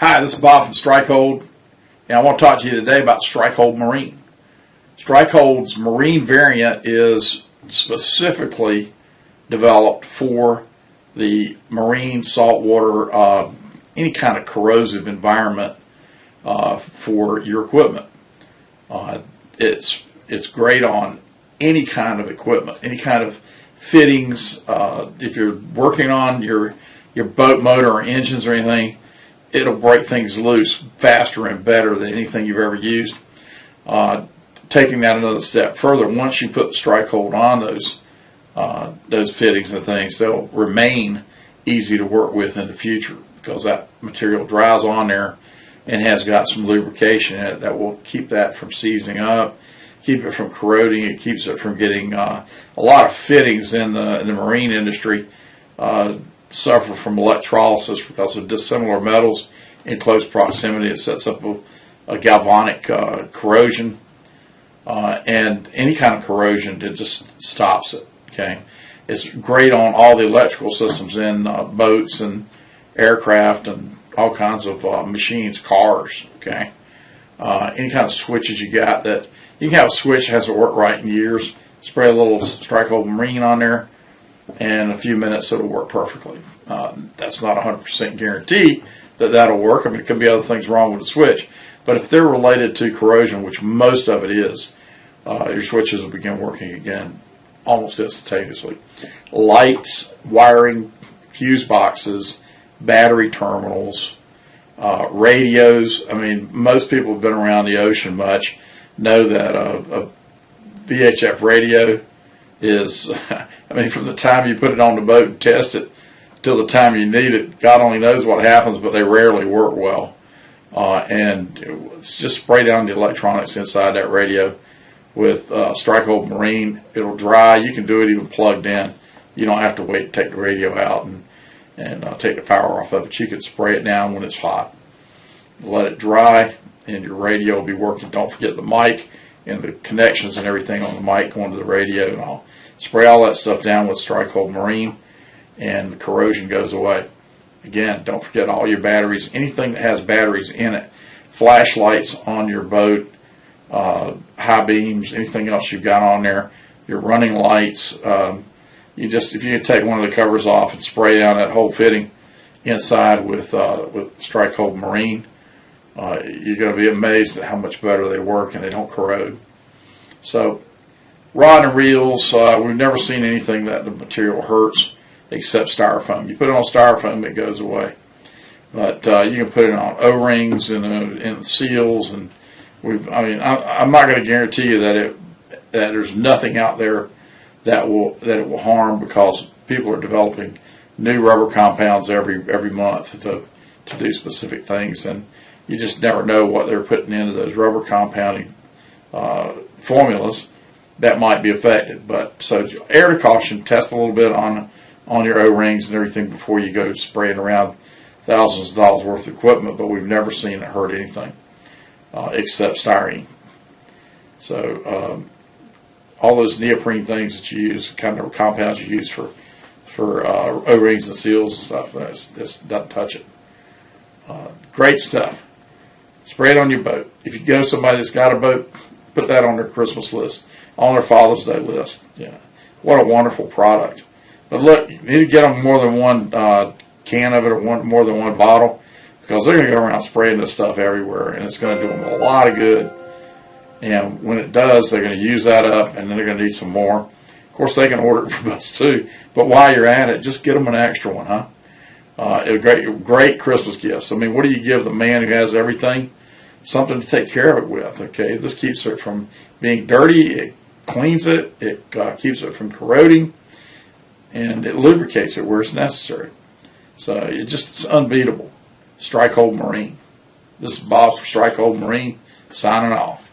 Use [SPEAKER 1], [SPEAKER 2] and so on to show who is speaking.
[SPEAKER 1] Hi, this is Bob from StrikeHold, and I want to talk to you today about StrikeHold Marine. StrikeHold's Marine variant is specifically developed for the marine saltwater, any kind of corrosive environment for your equipment. It's great on any kind of equipment, any kind of fittings. If you're working on your boat motor or engines or anything, it'll break things loose faster and better than anything you've ever used. Taking that another step further, once you put the StrikeHold on those fittings and things, they'll remain easy to work with in the future because that material dries on there and has got some lubrication in it that will keep that from seizing up, keep it from corroding. It keeps it from getting a lot of fittings in the marine industry suffer from electrolysis because of dissimilar metals in close proximity. It sets up a galvanic corrosion, and any kind of corrosion, it just stops it. Okay, it's great on all the electrical systems in boats and aircraft and all kinds of machines, cars. Okay, any kind of switches you got that you can have a switch that hasn't worked right in years. Spray a little StrikeHold Marine on there, and in a few minutes it'll work perfectly. That's not a 100% guarantee that that'll work. I mean, it could be other things wrong with the switch, but if they're related to corrosion, which most of it is, your switches will begin working again almost instantaneously. Lights, wiring, fuse boxes, battery terminals, radios. I mean, most people have been around the ocean much, know that a VHF radio is, I mean, from the time you put it on the boat and test it till the time you need it, God only knows what happens, but they rarely work well. And it's just spray down the electronics inside that radio with StrikeHold Marine. It'll dry. You can do it even plugged in. You don't have to wait to take the radio out and take the power off of it. You can spray it down when it's hot. Let it dry, and your radio will be working. Don't forget the mic and the connections and everything on the mic going to the radio, and I'll spray all that stuff down with StrikeHold Marine, and the corrosion goes away. Again, don't forget all your batteries, anything that has batteries in it, flashlights on your boat, high beams, anything else you've got on there, your running lights. If you take one of the covers off and spray down that whole fitting inside with StrikeHold Marine, you're going to be amazed at how much better they work and they don't corrode. So, rod and reels, we've never seen anything that the material hurts except styrofoam. You put it on styrofoam, it goes away. But you can put it on O-rings and seals, and I'm not going to guarantee you that there's nothing out there that it will harm, because people are developing new rubber compounds every month to do specific things, and you just never know what they're putting into those rubber compounding formulas that might be affected. But so err to caution, test a little bit on your O-rings and everything before you go spraying around thousands of dollars worth of equipment. But we've never seen it hurt anything except styrene. So all those neoprene things that you use, kind of compounds you use for O-rings and seals and stuff, this doesn't touch it. Great stuff. Spray it on your boat. If you go to somebody that's got a boat, put that on their Christmas list, on their Father's Day list. Yeah, what a wonderful product. But look, you need to get them more than one can of it, or more than one bottle, because they're going to go around spraying this stuff everywhere, and it's going to do them a lot of good. And when it does, they're going to use that up, and then they're going to need some more. Of course, they can order it from us too. But while you're at it, just get them an extra one, huh? Great Christmas gifts. I mean, what do you give the man who has everything? Something to take care of it with. Okay, this keeps it from being dirty. It cleans it. It keeps it from corroding, and it lubricates it where it's necessary. So it's unbeatable. StrikeHold Marine. This is Bob for StrikeHold Marine, signing off.